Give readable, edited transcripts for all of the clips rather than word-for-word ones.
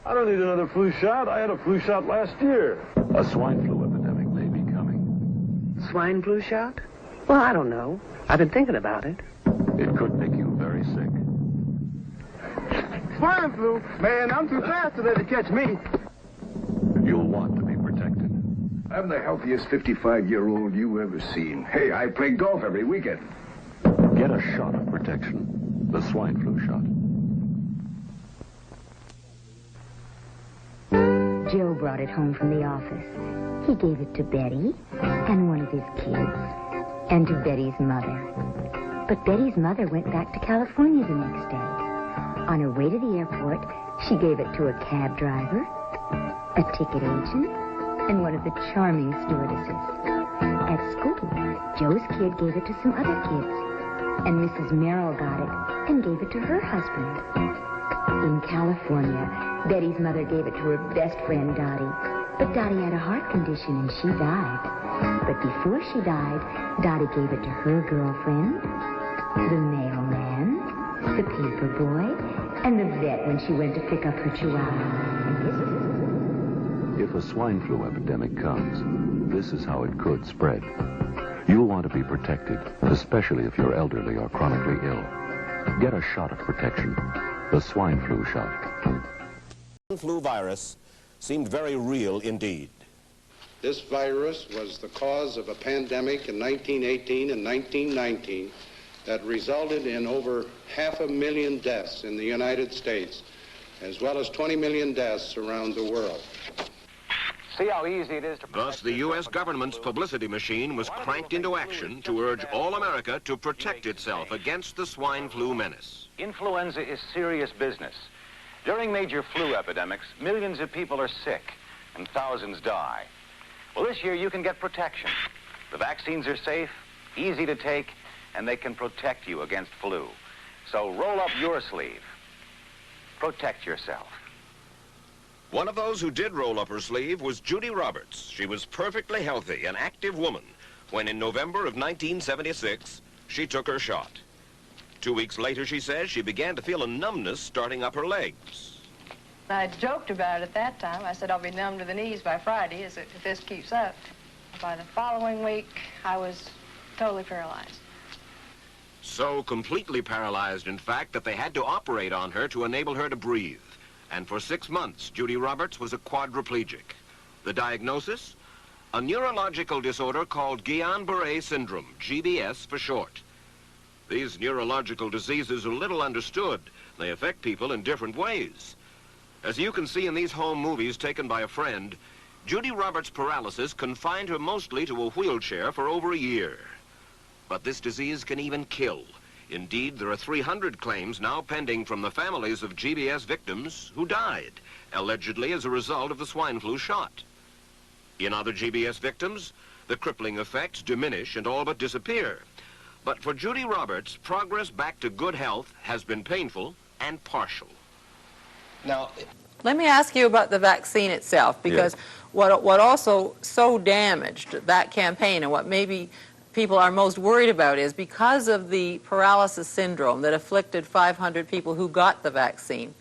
I don't need another flu shot. I had a flu shot last year. A swine flu epidemic may be coming. Swine flu shot? Well, I don't know. I've been thinking about it. It could make you very sick. Swine flu? Man, I'm too fast to let it catch me. You'll want to be protected. I'm the healthiest 55-year-old you ever seen. Hey, I play golf every weekend. Get a shot of protection. The swine flu shot. Joe brought it home from the office. He gave it to Betty and one of his kids and to Betty's mother. But Betty's mother went back to California the next day. On her way to the airport, she gave it to a cab driver, a ticket agent, and one of the charming stewardesses. At school, Joe's kid gave it to some other kids, and Mrs. Merrill got it and gave it to her husband. In California, Betty's mother gave it to her best friend, Dottie. But Dottie had a heart condition and she died. But before she died, Dottie gave it to her girlfriend, the mailman, the paper boy, and the vet when she went to pick up her chihuahua. If a swine flu epidemic comes, this is how it could spread. You'll want to be protected, especially if you're elderly or chronically ill. Get a shot of protection, the swine flu shot. The flu virus seemed very real indeed. This virus was the cause of a pandemic in 1918 and 1919 that resulted in over 500,000 deaths in the United States, as well as 20 million deaths around the world. See how easy it is to... Thus, the U.S. government's publicity machine was cranked into action to urge all America to protect itself against the swine flu menace. Influenza is serious business. During major flu epidemics, millions of people are sick and thousands die. Well, this year you can get protection. The vaccines are safe, easy to take, and they can protect you against flu. So roll up your sleeve. Protect yourself. One of those who did roll up her sleeve was Judy Roberts. She was perfectly healthy, an active woman, when in November of 1976, she took her shot. 2 weeks later, she says, she began to feel a numbness starting up her legs. I joked about it at that time. I said, I'll be numb to the knees by Friday if this keeps up. By the following week, I was totally paralyzed. So completely paralyzed, in fact, that they had to operate on her to enable her to breathe. And for 6 months, Judy Roberts was a quadriplegic. The diagnosis? A neurological disorder called Guillain-Barré syndrome, GBS for short. These neurological diseases are little understood. They affect people in different ways. As you can see in these home movies taken by a friend, Judy Roberts' paralysis confined her mostly to a wheelchair for over a year. But this disease can even kill. Indeed, there are 300 claims now pending from the families of GBS victims who died, allegedly as a result of the swine flu shot. In other GBS victims, the crippling effects diminish and all but disappear. But for Judy Roberts, progress back to good health has been painful and partial. Now, let me ask you about the vaccine itself, because what also so damaged that campaign and what maybe people are most worried about is because of the paralysis syndrome that afflicted 500 people who got the vaccine,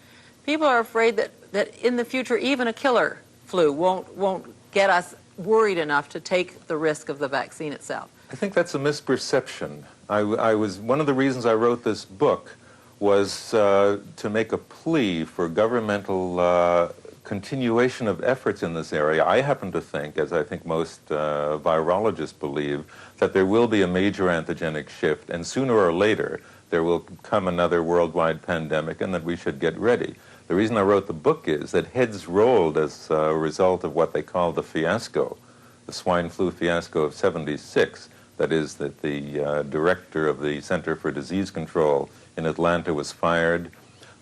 people are afraid that in the future even a killer flu won't get us worried enough to take the risk of the vaccine itself. I think that's a misperception. One of the reasons I wrote this book was to make a plea for governmental continuation of efforts in this area. I happen to think, as I think most virologists believe, that there will be a major antigenic shift, and sooner or later there will come another worldwide pandemic, and that we should get ready. The reason I wrote the book is that heads rolled as a result of what they call the fiasco, the swine flu fiasco of '76. That is, that the director of the Center for Disease Control in Atlanta was fired.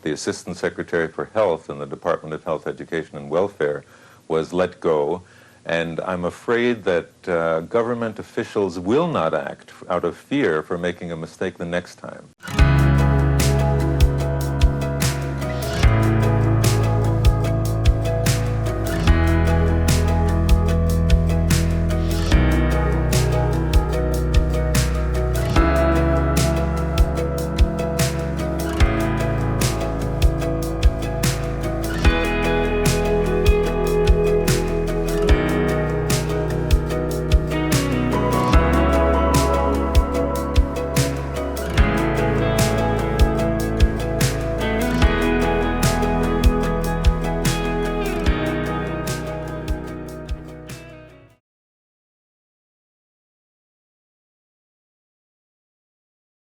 The Assistant Secretary for Health in the Department of Health, Education, and Welfare was let go. And I'm afraid that government officials will not act out of fear for making a mistake the next time.